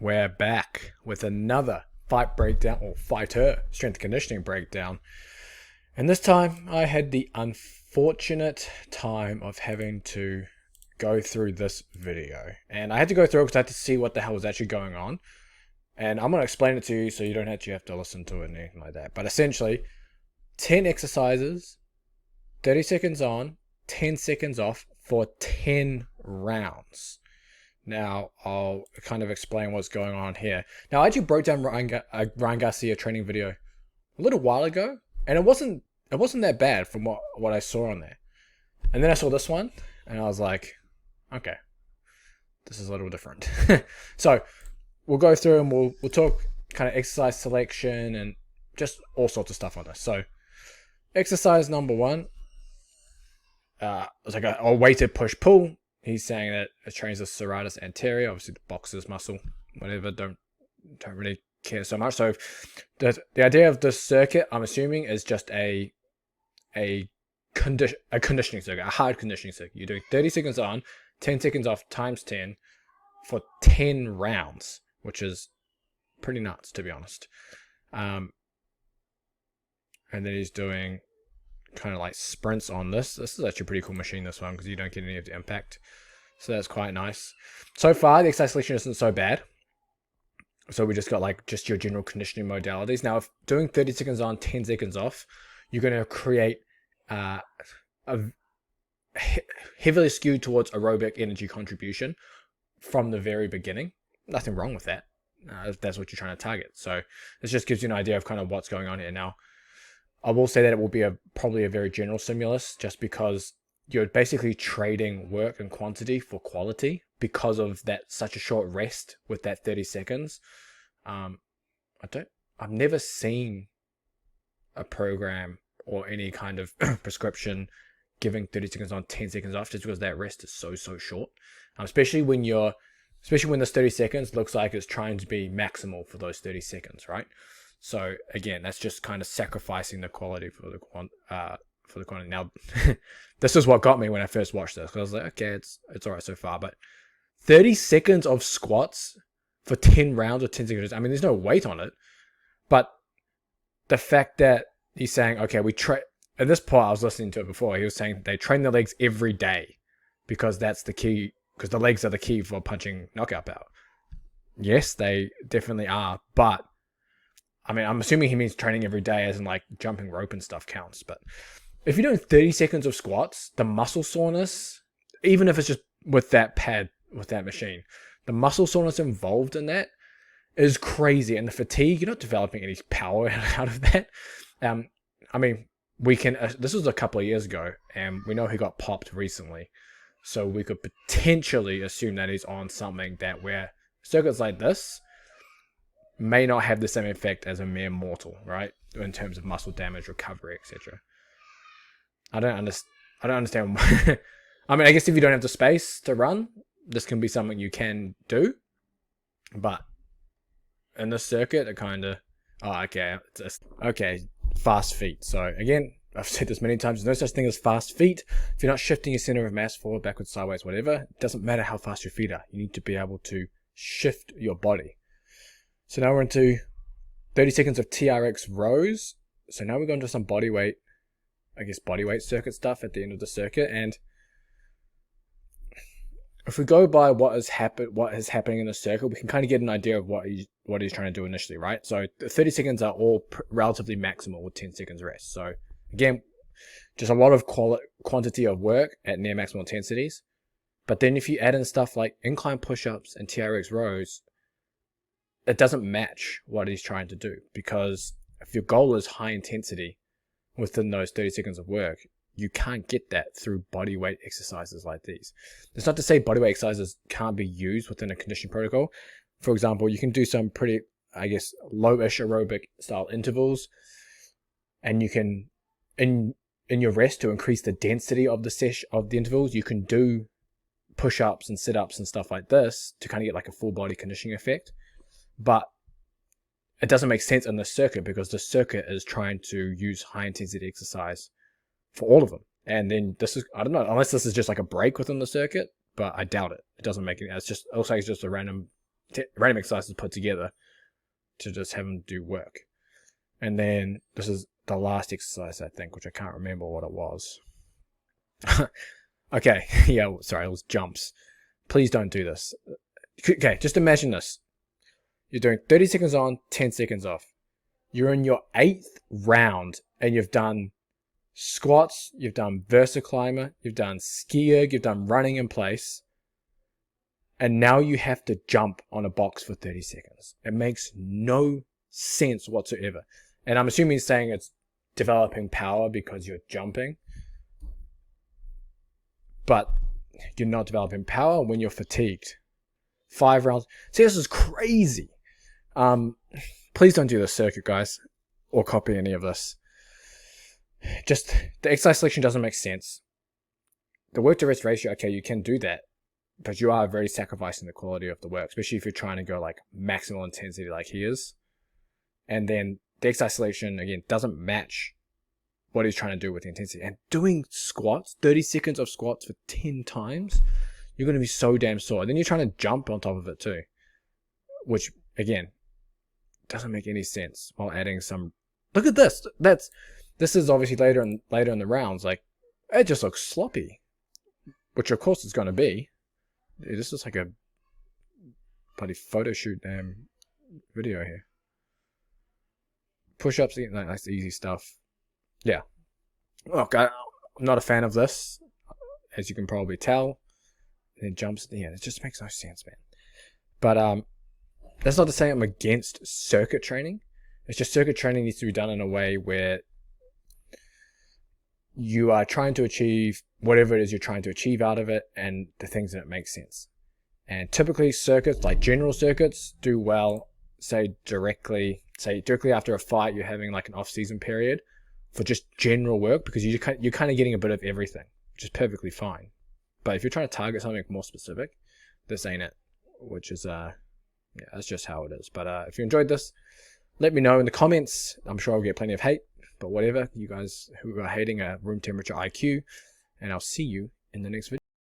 We're back with another fight breakdown or fighter strength conditioning breakdown. And this time I had the unfortunate time of having to go through this video. And I had to go through it because I had to see what the hell was actually going on. And I'm going to explain it to you so you don't actually have to listen to it and anything like that. But essentially, 10 exercises, 30 seconds on, 10 seconds off for 10 rounds. Now, I'll kind of explain what's going on here. Now, I actually broke down Ryan Garcia training video a little while ago, and it wasn't that bad from what I saw on there. And then I saw this one, and I was like, okay, this is a little different. So, we'll go through and we'll talk kind of exercise selection and just all sorts of stuff on this. So, exercise number one, it's like a weighted push-pull. He's saying that it trains the serratus anterior, obviously the boxer's muscle, whatever, don't really care so much. So the idea of this circuit, I'm assuming, is just a conditioning circuit, a hard conditioning circuit. You're doing 30 seconds on, 10 seconds off times 10 for 10 rounds, which is pretty nuts, to be honest. And then he's doing kind of like sprints on this. This is actually a pretty cool machine, this one, because you don't get any of the impact. So that's quite nice. So far, the exercise selection isn't so bad. So we just got like just your general conditioning modalities. Now, if doing 30 seconds on, 10 seconds off, you're going to create a heavily skewed towards aerobic energy contribution from the very beginning. Nothing wrong with that. If that's what you're trying to target. So this just gives you an idea of kind of what's going on here. Now, I will say that it will be probably a very general stimulus, just because you're basically trading work and quantity for quality because of that such a short rest with that 30 seconds. I've never seen a program or any kind of prescription giving 30 seconds on, 10 seconds off, just because that rest is so short. Especially when this 30 seconds looks like it's trying to be maximal for those 30 seconds, right? So again, that's just kind of sacrificing the quality for the quantity. Now, this is what got me when I first watched this, because I was like, okay, it's all right so far. But 30 seconds of squats for 10 rounds or 10 seconds. I mean, there's no weight on it, but the fact that he's saying, okay, at this point, I was listening to it before. He was saying they train their legs every day because that's the key. Because the legs are the key for punching knockout power. Yes, they definitely are, but I mean, I'm assuming he means training every day, as in like jumping rope and stuff counts. But if you're doing 30 seconds of squats, the muscle soreness, even if it's just with that pad, with that machine, the muscle soreness involved in that is crazy. And the fatigue, you're not developing any power out of that. I mean, this was a couple of years ago, and we know he got popped recently. So we could potentially assume that he's on something that where circuits like this may not have the same effect as a mere mortal, right? In terms of muscle damage, recovery, etc. I don't understand. I mean, I guess if you don't have the space to run, this can be something you can do. But in this circuit, it kind of... Oh, okay. Okay, fast feet. So again, I've said this many times, there's no such thing as fast feet. If you're not shifting your center of mass forward, backwards, sideways, whatever, it doesn't matter how fast your feet are. You need to be able to shift your body. So now we're into 30 seconds of TRX rows. So now we're going to some body weight circuit stuff at the end of the circuit. And if we go by what is happening in the circuit, we can kind of get an idea of what he's trying to do initially, right? So the 30 seconds are all relatively maximal with 10 seconds rest. So again, just a lot of quantity of work at near maximal intensities. But then if you add in stuff like incline push-ups and TRX rows, it doesn't match what he's trying to do, because if your goal is high intensity within those 30 seconds of work, you can't get that through body weight exercises like these. It's not to say body weight exercises can't be used within a conditioning protocol. For example, you can do some pretty, I guess, low-ish aerobic style intervals, and you can, in your rest, to increase the density of the intervals, you can do push-ups and sit-ups and stuff like this to kind of get like a full body conditioning effect. But it doesn't make sense in the circuit, because the circuit is trying to use high intensity exercise for all of them. And then this is, I don't know, unless this is just like a break within the circuit, but I doubt it. It doesn't make any, it looks like it's just a random random exercises put together to just have them do work. And then this is the last exercise, I think, which I can't remember what it was. Okay, yeah, sorry, it was jumps. Please don't do this. Okay, just imagine this. You're doing 30 seconds on, 10 seconds off. You're in your 8th round and you've done squats, you've done VersaClimber, you've done ski erg, you've done running in place. And now you have to jump on a box for 30 seconds. It makes no sense whatsoever. And I'm assuming he's saying it's developing power because you're jumping. But you're not developing power when you're fatigued. 5 rounds. See, this is crazy. Please don't do this circuit, guys, or copy any of this. Just, the exercise selection doesn't make sense. The work to rest ratio, okay, you can do that, but you are very sacrificing the quality of the work, especially if you're trying to go like maximal intensity like he is. And then the exercise selection, again, doesn't match what he's trying to do with the intensity. And doing squats, 30 seconds of squats for 10 times, you're going to be so damn sore. Then you're trying to jump on top of it too, which, again, doesn't make any sense while adding some... Look at this. This is obviously later in the rounds. Like, it just looks sloppy, which of course it's going to be. This is like a bloody photo shoot video here. Push-ups, that's easy stuff. Yeah. Look, I'm not a fan of this, as you can probably tell. And it jumps at the end. It just makes no sense, man. But that's not to say I'm against circuit training. It's just circuit training needs to be done in a way where you are trying to achieve whatever it is you're trying to achieve out of it and the things that make sense. And typically circuits, like general circuits, do well, say directly after a fight, you're having like an off-season period for just general work, because you're kind of getting a bit of everything, which is perfectly fine. But if you're trying to target something more specific, this ain't it, which is, yeah, that's just how it is. But if you enjoyed this, let me know in the comments. I'm sure I'll get plenty of hate, but whatever. You guys who are hating a room temperature IQ, and I'll see you in the next video.